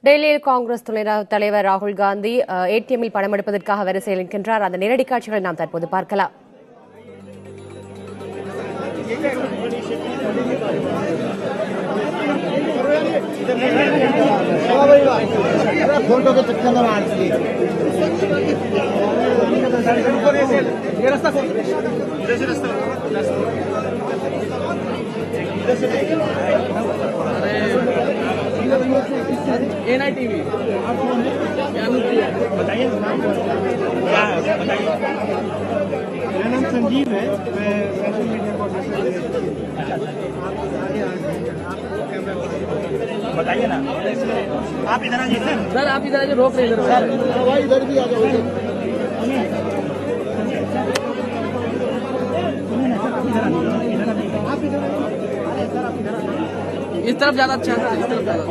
டெல்லியில் காங்கிரஸ் தலைவர் ராகுல் காந்தி ஏடிஎம்மில் பணம் எடுப்பதற்காக வரிசையில் இருக்கின்றார். அந்த நேரடி காட்சிகளை நாம் தற்போது பார்க்கலாம். NITV बताइए। मेरा नाम संजीव है, मैं सोशल मीडिया पर बताइए ना। आप इधर आइए सर, आप इधर आइए, रोक रहे इधर इधर भी आ जाओ। इस तरफ ज्यादा अच्छा है, इस तरफ ज्यादा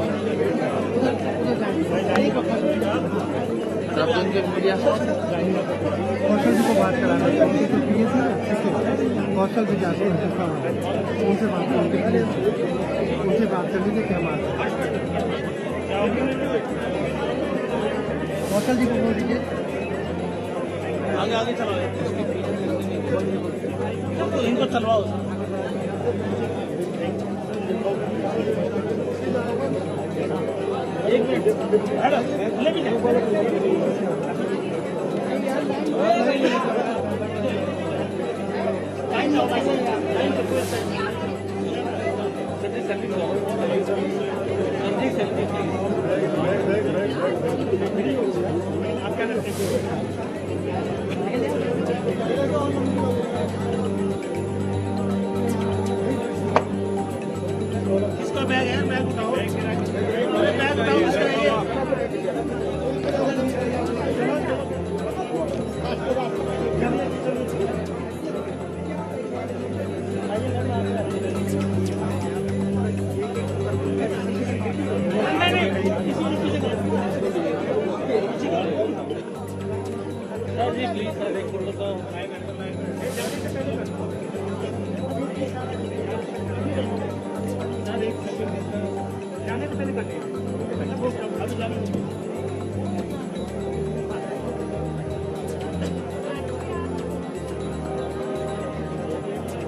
कौशल जी को बात कराना है, कौशल जी जाते हैं उनसे बात कर लीजिए क्या बात है। कौशल जी को बोल दीजिए आगे आगे चलाओ, इनको चलवाओ। एक मिनट इसका बैग है, बैग उठाओ, बैग उठाओ इसका। प्लीज सर एक फोटो तो जाने से पहले करते हैं।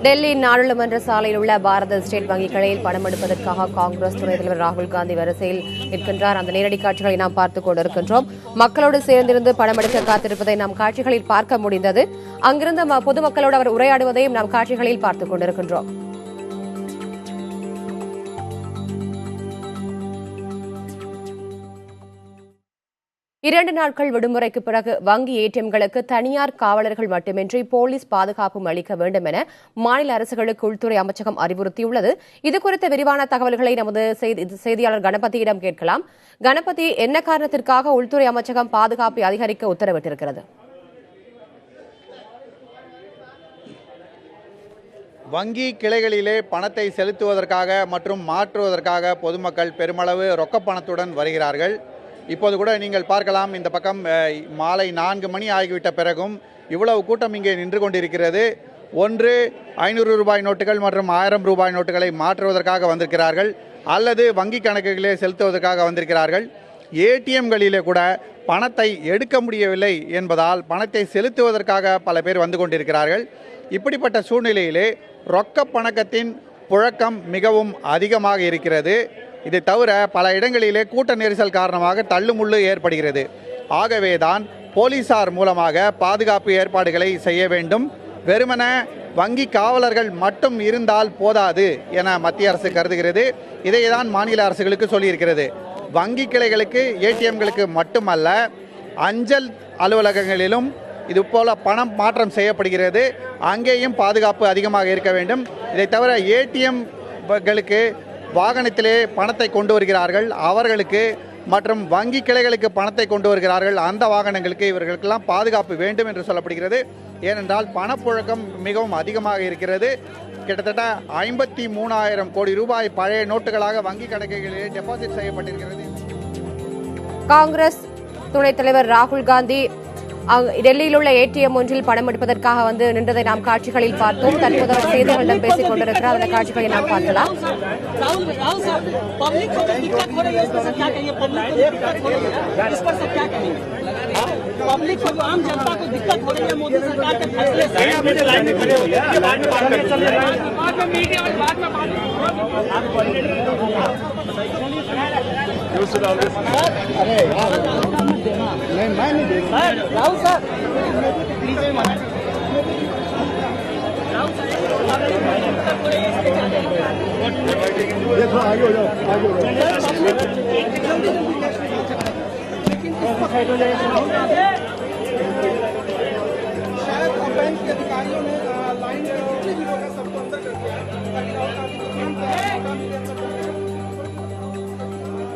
டெல்லி நாடாளுமன்ற சாலையில் உள்ள பாரத ஸ்டேட் வங்கி கிளையில் பணம் எடுப்பதற்காக காங்கிரஸ் துணைத் தலைவர் ராகுல் காந்தி வரிசையில் நிற்கின்றார். அந்த நேரடி காட்சிகளை நாம் பார்த்துக் கொண்டிருக்கின்றோம். மக்களோடு சேர்ந்திருந்து பணம் எடுக்க காத்திருப்பதை நாம் காட்சிகளில் பார்க்க முடிந்தது. அங்கிருந்த பொதுமக்களோடு அவர் உரையாடுவதையும் நாம் காட்சிகளில் பார்த்துக் கொண்டிருக்கின்றோம். இரண்டு நாட்கள் விடுமுறைக்கு பிறகு வங்கி ஏடிஎம்களுக்கு தனியார் காவலர்கள் மட்டுமின்றி போலீஸ் பாதுகாப்பும் அளிக்க வேண்டும் என மாநில அரசுகளுக்கு உள்துறை அமைச்சகம் அறிவுறுத்தியுள்ளது. இதுகுறித்த விரிவான தகவல்களை நமது செய்தியாளர் கணபதியிடம் கேட்கலாம். கணபதி, என்ன காரணத்திற்காக உள்துறை அமைச்சகம் பாதுகாப்பை அதிகரிக்க உத்தரவிட்டிருக்கிறது? வங்கி கிளைகளிலே பணத்தை செலுத்துவதற்காக மற்றும் மாற்றுவதற்காக பொதுமக்கள் பெருமளவு ரொக்கப்பணத்துடன் வருகிறார்கள். இப்போது கூட நீங்கள் பார்க்கலாம், இந்த பக்கம் மாலை 4 மணி ஆகிவிட்ட பிறகும் இவ்வளவு கூட்டம் இங்கே நின்று கொண்டிருக்கிறது. ஒன்று 500 ரூபாய் நோட்டுகள் மற்றும் 1000 ரூபாய் நோட்டுகளை மாற்றுவதற்காக வந்திருக்கிறார்கள், அல்லது வங்கி கணக்குகளிலே செலுத்துவதற்காக வந்திருக்கிறார்கள். ஏடிஎம்களிலே கூட பணத்தை எடுக்க முடியவில்லை என்பதால் பணத்தை செலுத்துவதற்காக பல பேர் வந்து கொண்டிருக்கிறார்கள். இப்படிப்பட்ட சூழ்நிலையிலே ரொக்க பணக்கத்தின் புழக்கம் மிகவும் அதிகமாக இருக்கிறது. இதை தவிர பல இடங்களிலே கூட்ட நெரிசல் காரணமாக தள்ளுமுள்ளு ஏற்படுகிறது. ஆகவேதான் போலீசார் மூலமாக பாதுகாப்பு ஏற்பாடுகளை செய்ய வேண்டும். வெறுமன வங்கி காவலர்கள் மட்டும் இருந்தால் போதாது என மத்திய அரசு கருதுகிறது. இதைதான் மாநில அரசுகளுக்கு சொல்லியிருக்கிறது. வங்கி கிளைகளுக்கு ஏடிஎம்களுக்கு மட்டுமல்ல, அஞ்சல் அலுவலகங்களிலும் இதுபோல பணம் மாற்றம் செய்யப்படுகிறது. அங்கேயும் பாதுகாப்பு அதிகமாக இருக்க வேண்டும். இதை தவிர ஏடிஎம்களுக்கு வாகனத்திலே பணத்தை கொண்டு வருகிறார்கள், அவர்களுக்கு மற்றும் வங்கி கிளைகளுக்கு பணத்தை கொண்டு வருகிறார்கள், அந்த வாகனங்களுக்கு இவர்களுக்கெல்லாம் பாதுகாப்பு வேண்டும் என்று சொல்லப்படுகிறது. ஏனென்றால் பணப்புழக்கம் மிகவும் அதிகமாக இருக்கிறது. கிட்டத்தட்ட 53,000 கோடி ரூபாய் பழைய நோட்டுகளாக வங்கி கணக்குகளிலே டெபாசிட் செய்யப்பட்டிருக்கிறது. காங்கிரஸ் துணைத் தலைவர் ராகுல் காந்தி டெல்லியில் உள்ள ஏடிஎம் ஒன்றில் பணம் எடுப்பதற்காக வந்து நின்றதை நாம் காட்சிகளில் பார்த்தோம். தற்போது அவர் செய்தியாளர்களிடம் பேசிக் கொண்டிருக்கிறார். அந்த காட்சிகளை நாம் பார்க்கலாம். पब्लिक को आम जनता को दिक्कत हो रही है मोदी सरकार के फैसले से। लाइन में खड़े हो गए, बाद में बात करेंगे, बाद में मीडिया और बाद में बात अरे मैं नहीं दे रहा राहुल सर प्लीज देखो आगे हो जाओ शायद बैंक के अधिकारियों ने लाइन सबको अंदर कर दिया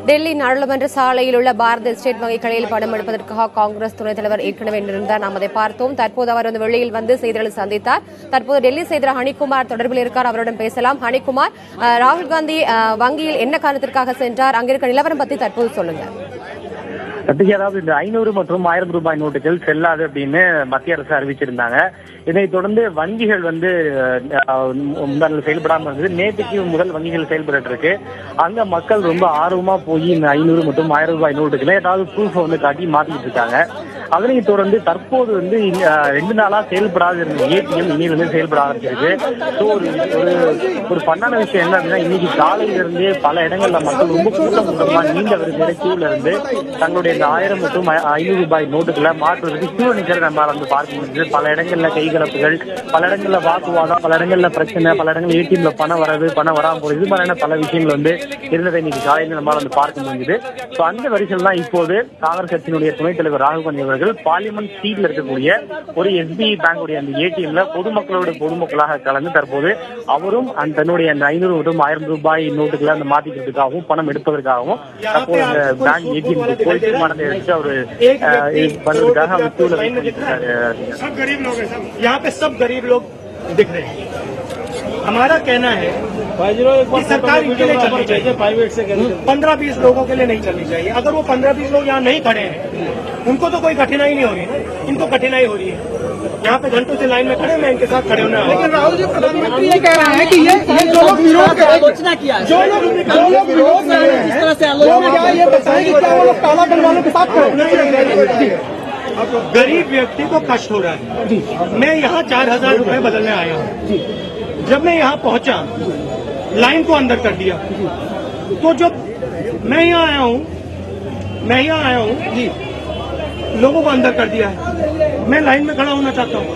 டெல்லி நாடாளுமன்ற சாலையில் உள்ள பாரத ஸ்டேட் வங்கி கிளையில் பணம் எடுப்பதற்காக காங்கிரஸ் துணைத் தலைவர் ஏற்கனவே நின்றிருந்தார். நாம் அதை பார்த்தோம். தற்போது அவர் வந்து வெளியில் வந்து செய்தியாளர்களை சந்தித்தார். தற்போது டெல்லி செய்தியாளர் ஹனிகுமார் தொடர்பில் இருக்கார். அவரிடம் பேசலாம். ஹனிகுமார், ராகுல் காந்தி வங்கியில் என்ன காரணத்திற்காக சென்றார்? அங்கிருக்க நிலவரம் பற்றி தற்போது சொல்லுங்க. அதாவது இந்த 500 மற்றும் 1000 ரூபாய் நோட்டுகள் செல்லாது அப்படின்னு மத்திய அரசு அறிவிச்சிருந்தாங்க. இதைத் தொடர்ந்து வங்கிகள் வந்து செயல்படாமல் இருந்தது. நேற்றுக்கு முதல் வங்கிகள் செயல்பட்டு இருக்கு. அங்க மக்கள் ரொம்ப ஆர்வமா போய் இந்த 500 மற்றும் 1000 ரூபாய் நோட்டுகளை ஏதாவது ப்ரூஃப் வந்து காட்டி மாத்திட்டு இருக்காங்க. அதனைத் தொடர்ந்து தற்போது வந்து 2 நாளா செயல்படாது இருந்த ஏடிஎம் இன்னைக்கு வந்து செயல்பட ஆரம்பிச்சிருக்கு. ஸோ ஒரு பண்ணான விஷயம் என்ன அப்படின்னா, இன்னைக்கு காலையில இருந்து பல இடங்கள்ல மக்கள் ரொம்ப கூட்டமா நீண்ட வரிசையில கியூல இருந்து தங்களுடைய இந்த 1000 மற்றும் 500 ரூபாய் நோட்டுகளை மாற்றுவதற்கு கியூ நிற்கிறத நம்மளால வந்து பார்க்க முடியுது. பல இடங்கள்ல கைகலப்புகள், பல இடங்கள்ல வாக்குவாதம், பல இடங்கள்ல பிரச்சனை, பல இடங்கள்ல ஏடிஎம்ல பணம் வராது, பணம் வராமல் போறது, இது மாதிரியான பல விஷயங்கள் வந்து இருந்ததை இன்னைக்கு காலையில நம்மளால வந்து பார்க்க முடியுது. ஸோ அந்த வரிசையில் தான் இப்போது காங்கிரஸ் கட்சியினுடைய துணைத் தலைவர் ராகுல் காந்தி அவர்கள் பார்லிமெண்ட் ஸ்ட்ரீட்ல இருக்கக்கூடிய ஒரு எஸ்பிஐ பேங்குடைய அந்த ஏடிஎம்ல பொதுமக்களாக கலந்து தற்போது அவரும் தன்னுடைய அந்த 500 மற்றும் 1000 ரூபாய் நோட்டுகளை அந்த மாத்திக்கிறதுக்காகவும் பணம் எடுப்பதற்காகவும் தற்போது அந்த பேங்க் ஏடிஎம் போய் தீர்மானத்தை எடுத்து அவரு பண்றதுக்காக அவர் கியூல सब गरीब लोग हैं, यहाँ पे सब गरीब लोग दिख रहे हैं। हमारा कहना है कि सरकार इनके लिए चलनी चाहिए, प्राइवेट से 15-20 लोगों के लिए नहीं चलनी चाहिए। अगर वो 15-20 लोग यहाँ नहीं खड़े हैं, उनको तो कोई कठिनाई नहीं हो रही है, इनको कठिनाई हो रही है। यहाँ पे घंटों से लाइन में खड़े, मैं इनके साथ खड़े होना। लेकिन राहुल जी, प्रधानमंत्री ये कह रहे हैं कि ये जो लोग विरोध कर आलोचना किया, जो लोग विरोध कर रहे हैं, इस तरह से आलोचना, ये बताएं कि क्या वो लोग काला धन वालों के साथ खड़े? गरीब व्यक्ति को कष्ट हो रहा है। मैं यहाँ 4000 रुपए बदलने आया हूँ। जब मैं यहाँ पहुँचा, लाइन को अंदर कर दिया, तो जब मैं यहाँ आया हूँ जी, लोगों को अंदर कर दिया है। मैं लाइन में खड़ा होना चाहता हूँ,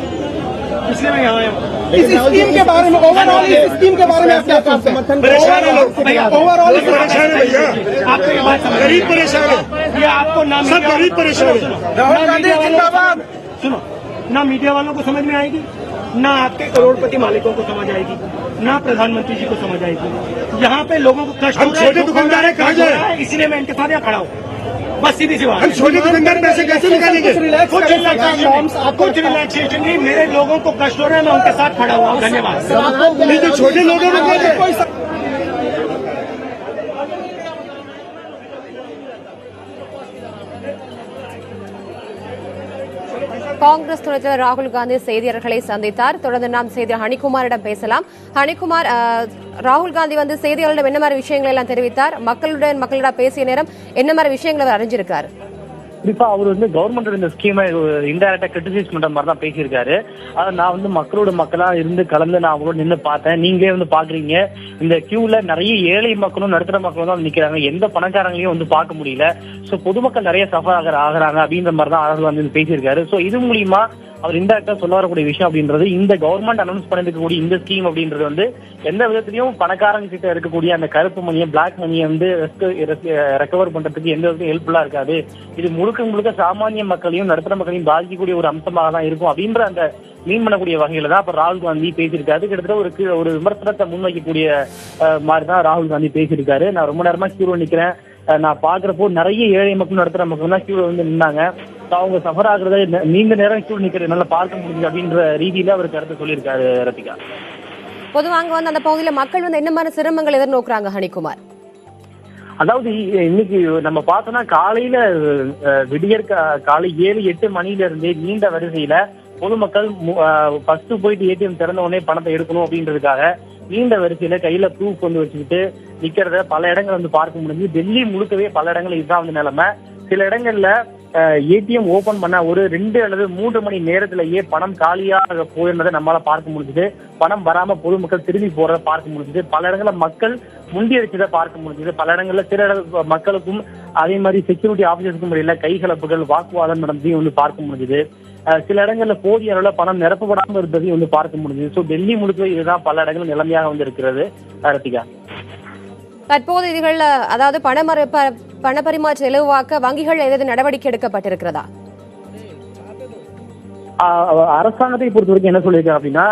इसलिए मैं यहाँ आया हूँ। इस स्कीम के बारे में, ओवरऑल इस स्कीम के बारे में आप क्या समर्थन? परेशान है लोग भैया, ओवरऑल परेशान है भैया। आपको ये बात गरीब परेशान है, ये आपको ना सब गरीब परेशान है। राहुल गांधी जिंदाबाद। सुनो, ना मीडिया वालों को समझ में आएगी, ना आपके करोड़पति मालिकों को समझ आएगी, ना प्रधानमंत्री जी को समझ आएगी। यहाँ पे लोगों को कष्ट हो रहा है, छोटे दुकानदार कहाँ जाए, इसीलिए मैं इनके साथ यहाँ खड़ा हूँ। बस सीधी सी बात। हम छोटे दुकानदार पैसे कैसे निकालेंगे? कुछ रिलैक्सेशन नहीं, मेरे लोगों को कष्ट हो रहा है, मैं उनके साथ खड़ा हुआ हूँ। धन्यवाद। छोटे लोगों को காங்கிரஸ் துணைத் தலைவர் ராகுல் காந்தி செய்தியாளர்களை சந்தித்தார். தொடர்ந்து நாம் செய்தியாளர் ஹனிகுமாரிடம் பேசலாம். ஹனிகுமார், ராகுல் காந்தி வந்து செய்தியாளர்களிடம் என்ன மாதிரி விஷயங்களை எல்லாம் தெரிவித்தார்? மக்களிடம் பேசிய நேரம் என்ன மாதிரி விஷயங்களை அவர் அறிஞ்சிருக்காரு? குறிப்பா அவர் வந்து கவர்மெண்ட் இந்த ஸ்கீமை இன்டைரக்டா கிரிட்டிசைஸ் பண்ற மாதிரி தான் பேசியிருக்காரு. நான் வந்து மக்களா இருந்து கலந்து நான் அவரோட நின்று பார்த்தேன். நீங்களே வந்து பாக்குறீங்க, இந்த கியூல நிறைய ஏழை மக்களும் நடுத்தர மக்களும் தான் நிக்கிறாங்க. எந்த பணக்காரங்களையும் வந்து பார்க்க முடியல. சோ பொதுமக்கள் நிறைய சஃபர் ஆகுறாங்க அப்படின்ற மாதிரி தான் ராகுல் வந்து பேசியிருக்காரு. சோ இது மூலியமா அவர் இன்டெரக்டா சொல்ல வரக்கூடிய விஷயம் அப்படின்றது, இந்த கவர்மெண்ட் அனௌன்ஸ் பண்ணிருக்கக்கூடிய இந்த ஸ்கீம் அப்படின்றது வந்து எந்த விதத்திலையும் பணக்காரங்க கிட்ட இருக்கக்கூடிய அந்த கருப்பு மணியை, பிளாக் மணியை வந்து ரெக்கவர் பண்றதுக்கு எந்த விதத்தையும் ஹெல்ப்ஃபுல்லா இருக்காது. இது முழுக்க சாமானிய மக்களையும் நடுத்தர மக்களையும் பாதிக்கக்கூடிய ஒரு அம்சமாக தான் இருக்கும் அப்படின்ற அந்த மீன் பண்ணக்கூடிய வகையில தான் இப்ப ராகுல் காந்தி பேசியிருக்காரு. கிட்டத்தட்ட ஒரு விமர்சனத்தை முன்வைக்கக்கூடிய மாதிரி தான் ராகுல் காந்தி பேசியிருக்காரு. நான் ரொம்ப நேரமா கியூல நிக்கிறேன், நான் பாக்குறப்போ நிறைய ஏழை மக்கள் நடுத்தர மக்கள் தான் கியூல வந்து நின்னாங்க. அவங்க சஃபர் ஆகுறத நீண்ட நேரம் கியூ நிக்கிறது நல்லா பார்க்க முடியுது அப்படின்ற ரீதியில அவர் கருத்து சொல்லியிருக்காரு. ரத்திகா, பொதுவாக வந்து அந்த பகுதியில மக்கள் வந்து என்ன மாதிரி சிரமங்கள் எதிர்நோக்குறாங்க ஹனிகுமார்? அதாவது இன்னைக்கு நம்ம பார்த்தோம்னா காலையில விடியற் காலை 7-8 மணில இருந்தே நீண்ட வரிசையில பொதுமக்கள் ஃபர்ஸ்ட் போயிட்டு ஏடிஎம் திறந்த உடனே பணத்தை எடுக்கணும் அப்படின்றதுக்காக நீண்ட வரிசையில கையில ப்ரூஃப் வந்து வச்சுக்கிட்டு நிக்கிறத பல இடங்கள் வந்து பார்க்க முடிஞ்சு. டெல்லி முழுக்கவே பல இடங்கள் இதுதான் வந்து நிலைமை. சில இடங்கள்ல ஏடிஎம் ஓபன் பண்ண ஒரு 2 அல்லது 3 மணி நேரத்திலேயே பணம் காலியாக போயிருந்ததை நம்மளால பார்க்க முடிஞ்சது. பணம் வராம பொதுமக்கள் திரும்பி போறதை பார்க்க முடிஞ்சது. பல இடங்கள்ல மக்கள் முண்டியடிச்சதை பார்க்க முடிஞ்சது. பல இடங்கள்ல சில மக்களுக்கும் அதே மாதிரி செக்யூரிட்டி ஆபீசருக்கும் இடையில கைகலப்புகள் வாக்குவாதம் நடந்ததையும் வந்து பார்க்க முடிஞ்சது. சில இடங்கள்ல போதிய அளவுல பணம் நிரப்பப்படாமல் இருந்ததையும் வந்து பார்க்க முடிஞ்சது. ஸோ டெல்லி முழுக்க இதுதான் பல இடங்கள் நிலைமையாக வந்து இருக்கிறது. ரத்திகா, தற்போது இதுகள்ல அதாவது பணப்பரிமாற்ற செலவாக்க வங்கிகள் ஏதாவது நடவடிக்கை எடுக்கப்பட்டிருக்கிறதா? அரசாங்கத்தை பொறுத்த வரைக்கும் என்ன சொல்லியிருக்காங்க அப்படின்னா,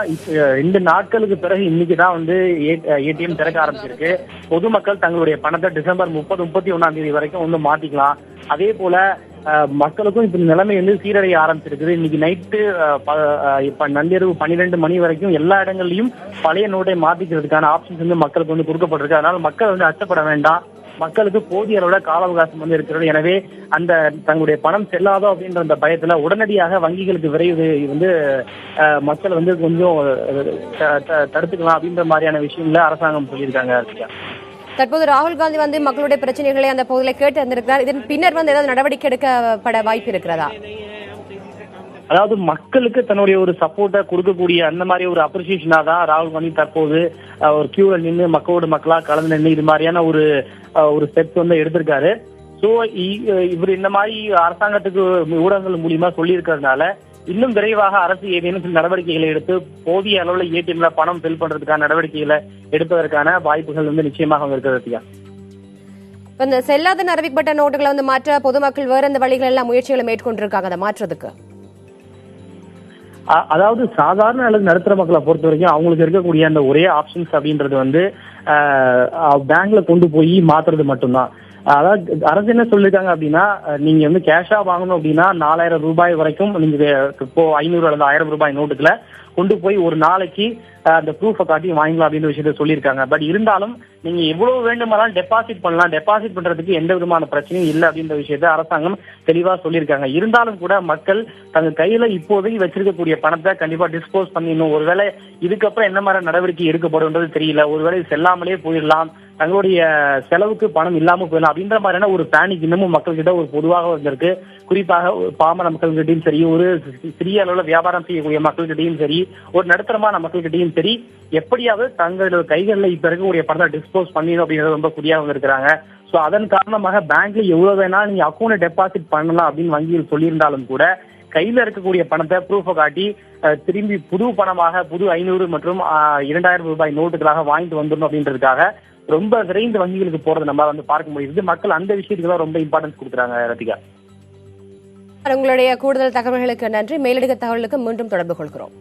2 நாட்களுக்கு பிறகு இன்னைக்குதான் வந்து ஏடிஎம் திறக்க ஆரம்பிச்சிருக்கு. பொதுமக்கள் தங்களுடைய பணத்தை டிசம்பர் 30-31ஆம் தேதி வரைக்கும் வந்து மாத்திக்கலாம். அதே போல மக்களுக்கும் இப்ப நிலைமை வந்து சீரடைய ஆரம்பிச்சிருக்குது. இன்னைக்கு நைட்டு நள்ளிரவு 12 மணி வரைக்கும் எல்லா இடங்கள்லயும் பழைய நோட்டை மாத்திக்கிறதுக்கான ஆப்ஷன்ஸ் வந்து மக்களுக்கு வந்து கொடுக்கப்பட்டிருக்கு. அதனால மக்கள் வந்து அச்சப்பட வேண்டாம். மக்களுக்கு போதிய அளவுல கால அவகாசம் வந்து இருக்கிறது. எனவே அந்த தங்களுடைய பணம் செல்லாதோ அப்படின்ற அந்த பயத்துல உடனடியாக வங்கிகளுக்கு விரைவு வந்து மக்கள் வந்து கொஞ்சம் தடுத்துக்கலாம் அப்படின்ற மாதிரியான விஷயங்கள அரசாங்கம் சொல்லியிருக்காங்க. தற்போது ராகுல் காந்தி வந்து மக்களுடைய பிரச்சனைகளை அந்த பகுதியில் கேட்டு வந்திருக்கிறார். இதன் பின்னர் வந்து ஏதாவது நடவடிக்கை எடுக்கப்பட வாய்ப்பு இருக்கிறதா? அதாவது மக்களுக்கு தன்னுடைய ஒரு சப்போர்ட்டை கொடுக்கக்கூடிய அந்த மாதிரி ஒரு அப்ரிசியேஷனா தான் ராகுல் காந்தி தற்போது ஒரு கியூல நின்று மக்களோட மக்களா கலந்து நின்று இது மாதிரியான ஒரு ஸ்டெப்ஸ் வந்து எடுத்திருக்காரு. ஸோ இவர் இந்த மாதிரி அரசாங்கத்துக்கு ஊடகங்கள் மூலியமா சொல்லி இருக்கிறதுனால இன்னும் விரைவாக அரசு ஏதேனும் சில நடவடிக்கைகளை எடுத்து போதிய அளவுல ஏடிஎம்ல பணம் ஃபில் பண்றதுக்கான நடவடிக்கைகளை எடுப்பதற்கான வாய்ப்புகள் வந்து நிச்சயமாக இருக்கிறது. இந்த செல்லாத அறிவிக்கப்பட்ட நோட்டுகளை வந்து மாற்ற பொதுமக்கள் வேற இந்த வழிகள் எல்லாம் முயற்சிகளை மேற்கொண்டிருக்காங்க அதை மாற்றுறதுக்கு. அதாவது சாதாரண அல்லது நடுத்தர மக்களை பொறுத்த வரைக்கும் அவங்களுக்கு இருக்கக்கூடிய அந்த ஒரே ஆப்ஷன்ஸ் அப்படின்றது வந்து பேங்க்ல கொண்டு போய் மாத்துறது மட்டும்தான். அதாவது அரசு என்ன சொல்லிருக்காங்க அப்படின்னா, நீங்க வந்து கேஷா வாங்கணும் அப்படின்னா 4000 ரூபாய் வரைக்கும் நீங்க இப்போ 500 அல்லது 1000 ரூபாய் நோட்டுகளை கொண்டு போய் ஒரு நாளைக்கு அந்த ப்ரூஃபை காட்டி வாங்கலாம் அப்படின்ற விஷயத்த சொல்லியிருக்காங்க. பட் இருந்தாலும் நீங்க எவ்வளவு வேண்டுமானாலும் டெபாசிட் பண்ணலாம், டெபாசிட் பண்றதுக்கு எந்த விதமான பிரச்சனையும் இல்லை அப்படின்ற விஷயத்த அரசாங்கம் தெளிவா சொல்லியிருக்காங்க. இருந்தாலும் கூட மக்கள் தங்க கையில இப்போதைக்கு வச்சிருக்கக்கூடிய பணத்தை கண்டிப்பா டிஸ்போஸ் பண்ணிடணும். ஒருவேளை இதுக்கப்புறம் என்ன மாதிரி நடவடிக்கை எடுக்கப்படும்ன்றது தெரியல. ஒருவேளை செல்லாமலே போயிடலாம், தங்களுடைய செலவுக்கு பணம் இல்லாம போயிடலாம் அப்படின்ற மாதிரியான ஒரு பேனிக் இன்னமும் மக்கள்கிட்ட ஒரு பொதுவாக வந்திருக்கு. குறிப்பாக பாமர மக்கள்கிட்டையும் சரி, ஒரு சிறிய அளவுல வியாபாரம் செய்யக்கூடிய மக்கள்கிட்டையும் சரி, ஒரு நடுத்தரமான மக்கள்கிட்டையும் சரி, எப்படியாவது தங்களோட கைகளில் இப்ப இருக்கக்கூடிய பணத்தை டிஸ்போஸ் பண்ணிடும் அப்படிங்கிறது ரொம்ப குறியாக வந்திருக்கிறாங்க. ஸோ அதன் காரணமாக பேங்க்ல எவ்வளவு வேணாலும் நீங்க அக்கௌண்ட் டெபாசிட் பண்ணலாம் அப்படின்னு வங்கியில் சொல்லியிருந்தாலும் கூட கையில இருக்கக்கூடிய பணத்தை ப்ரூஃபை காட்டி திரும்பி புது பணமாக புது 500 மற்றும் 2000 ரூபாய் நோட்டுகளாக வாங்கிட்டு வந்துடணும் அப்படின்றதுக்காக ரொம்ப விரைந்து வங்கிகளுக்கு போறது நம்ம வந்து பார்க்க முடியுது. மக்கள் அந்த விஷயத்துக்கு தான் ரொம்ப இம்பார்ட்டன்ஸ் கொடுக்குறாங்க. ரத்திகா, உங்களுடைய கூடுதல் தகவல்களுக்கு நன்றி. மேலதிக தகவலுக்கு மீண்டும் தொடர்பு கொள்கிறோம்.